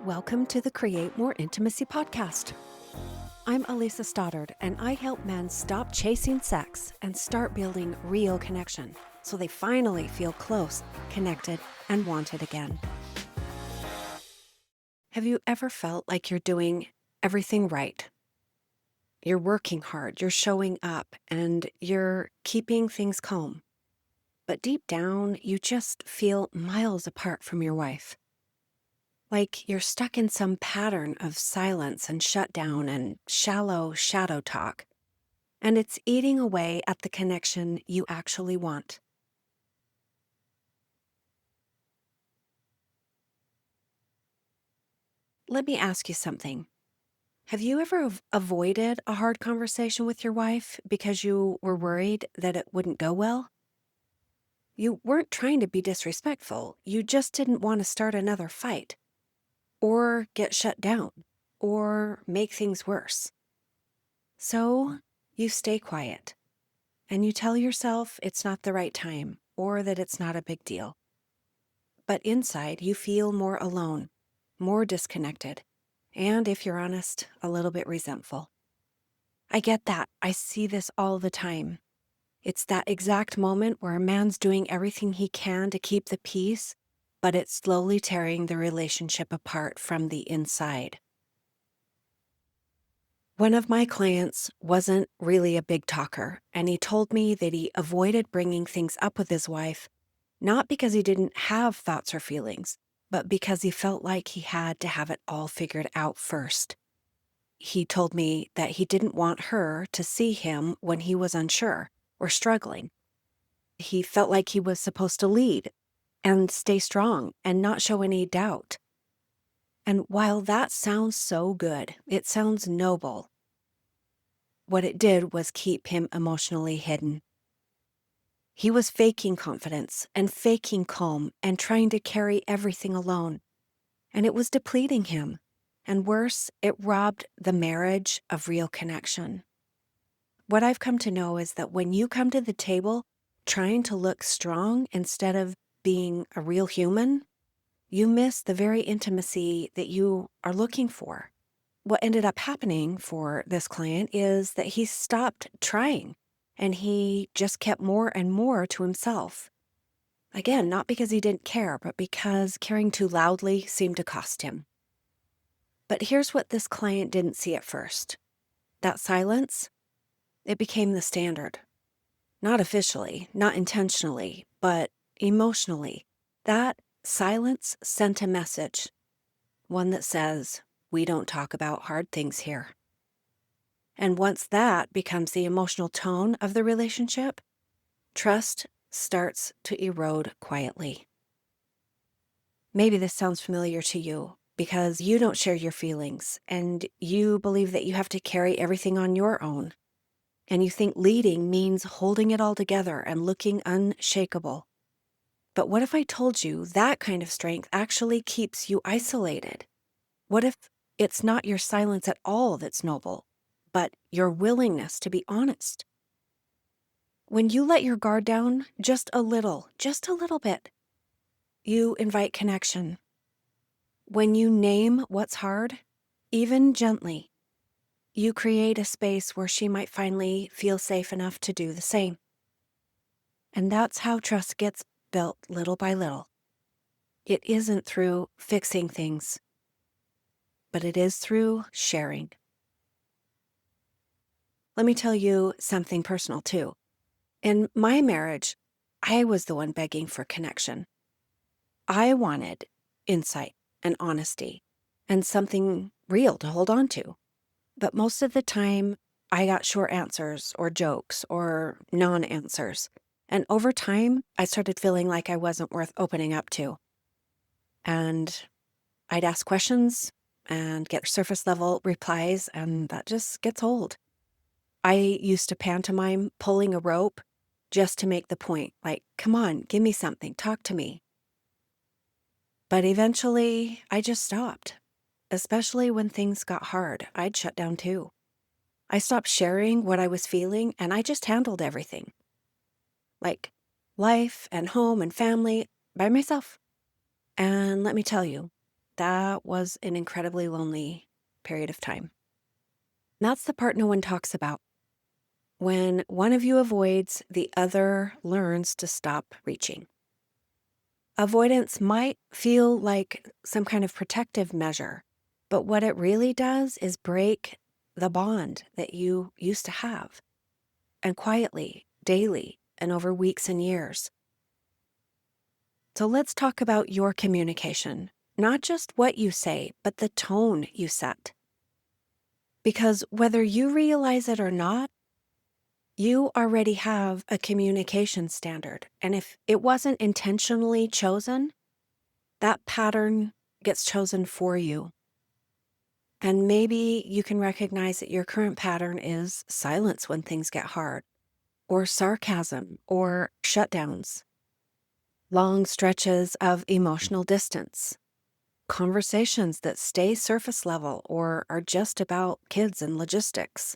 Welcome to the Create More Intimacy podcast. I'm Elisa Stoddard, and I help men stop chasing sex and start building real connection so they finally feel close, connected, and wanted again. Have you ever felt like you're doing everything right? You're working hard, you're showing up, and you're keeping things calm. But deep down, you just feel miles apart from your wife. Like you're stuck in some pattern of silence and shutdown and shallow shadow talk, and it's eating away at the connection you actually want. Let me ask you something. Have you ever avoided a hard conversation with your wife because you were worried that it wouldn't go well? You weren't trying to be disrespectful, you just didn't want to start another fight, or get shut down, or make things worse. So you stay quiet. And you tell yourself it's not the right time or that it's not a big deal. But inside, you feel more alone, more disconnected, and if you're honest, a little bit resentful. I get that. I see this all the time. It's that exact moment where a man's doing everything he can to keep the peace, but it's slowly tearing the relationship apart from the inside. One of my clients wasn't really a big talker, and he told me that he avoided bringing things up with his wife, not because he didn't have thoughts or feelings, but because he felt like he had to have it all figured out first. He told me that he didn't want her to see him when he was unsure or struggling. He felt like he was supposed to lead and stay strong and not show any doubt. And while that sounds so good, it sounds noble. What it did was keep him emotionally hidden. He was faking confidence and faking calm and trying to carry everything alone. And it was depleting him. And worse, it robbed the marriage of real connection. What I've come to know is that when you come to the table trying to look strong instead of being a real human, you miss the very intimacy that you are looking for. What ended up happening for this client is that he stopped trying and he just kept more and more to himself. Again, not because he didn't care, but because caring too loudly seemed to cost him. But here's what this client didn't see at first. That silence, it became the standard. Not officially, not intentionally, but emotionally. That silence sent a message, one that says, we don't talk about hard things here. And once that becomes the emotional tone of the relationship, trust starts to erode quietly. Maybe this sounds familiar to you because you don't share your feelings and you believe that you have to carry everything on your own. And you think leading means holding it all together and looking unshakable. But what if I told you that kind of strength actually keeps you isolated? What if it's not your silence at all that's noble, but your willingness to be honest? When you let your guard down just a little bit, you invite connection. When you name what's hard, even gently, you create a space where she might finally feel safe enough to do the same. And that's how trust gets built little by little. It isn't through fixing things, but it is through sharing. Let me tell you something personal too. In my marriage, I was the one begging for connection. I wanted insight and honesty and something real to hold on to. But most of the time, I got short answers or jokes or non-answers. And over time, I started feeling like I wasn't worth opening up to. And I'd ask questions and get surface level replies, and that just gets old. I used to pantomime pulling a rope just to make the point, like, come on, give me something, talk to me. But eventually, I just stopped. Especially when things got hard, I'd shut down too. I stopped sharing what I was feeling, and I just handled everything. Like life and home and family by myself. And let me tell you, that was an incredibly lonely period of time. That's the part no one talks about. When one of you avoids, the other learns to stop reaching. Avoidance might feel like some kind of protective measure, but what it really does is break the bond that you used to have, and quietly, daily, and over weeks and years. So let's talk about your communication, not just what you say, but the tone you set. Because whether you realize it or not, you already have a communication standard. And if it wasn't intentionally chosen, that pattern gets chosen for you. And maybe you can recognize that your current pattern is silence when things get hard, or sarcasm, or shutdowns, long stretches of emotional distance, conversations that stay surface level or are just about kids and logistics.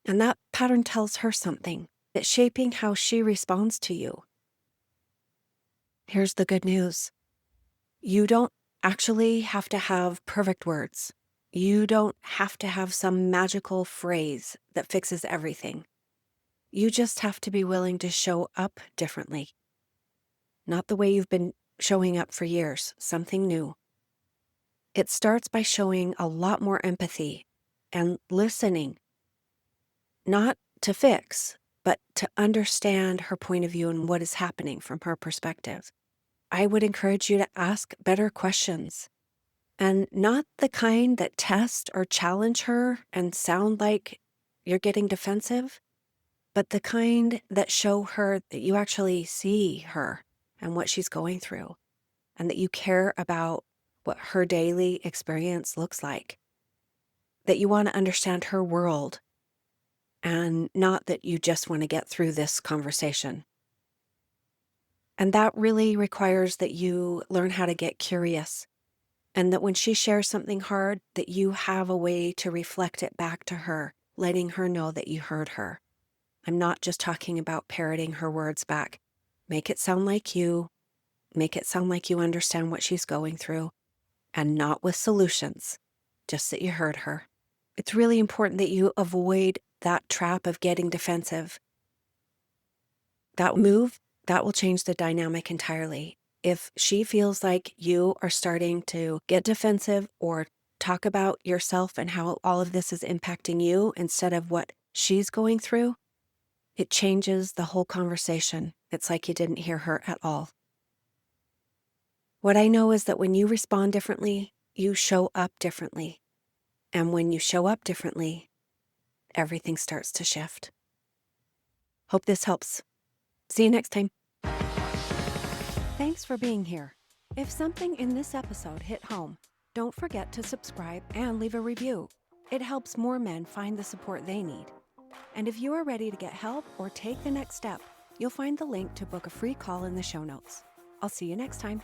And that pattern tells her something. It's shaping how she responds to you. Here's the good news. You don't actually have to have perfect words. You don't have to have some magical phrase that fixes everything. You just have to be willing to show up differently. Not the way you've been showing up for years, something new. It starts by showing a lot more empathy and listening, not to fix, but to understand her point of view and what is happening from her perspective. I would encourage you to ask better questions, and not the kind that test or challenge her and sound like you're getting defensive, but the kind that show her that you actually see her and what she's going through, and that you care about what her daily experience looks like, that you want to understand her world, and not that you just want to get through this conversation. And that really requires that you learn how to get curious, and that when she shares something hard, that you have a way to reflect it back to her, letting her know that you heard her. I'm not just talking about parroting her words back. Make it sound like you. Make it sound like you understand what she's going through, and not with solutions, just that you heard her. It's really important that you avoid that trap of getting defensive. That move, that will change the dynamic entirely. If she feels like you are starting to get defensive or talk about yourself and how all of this is impacting you instead of what she's going through, it changes the whole conversation. It's like you didn't hear her at all. What I know is that when you respond differently, you show up differently. And when you show up differently, everything starts to shift. Hope this helps. See you next time. Thanks for being here. If something in this episode hit home, don't forget to subscribe and leave a review. It helps more men find the support they need. And if you are ready to get help or take the next step, you'll find the link to book a free call in the show notes. I'll see you next time.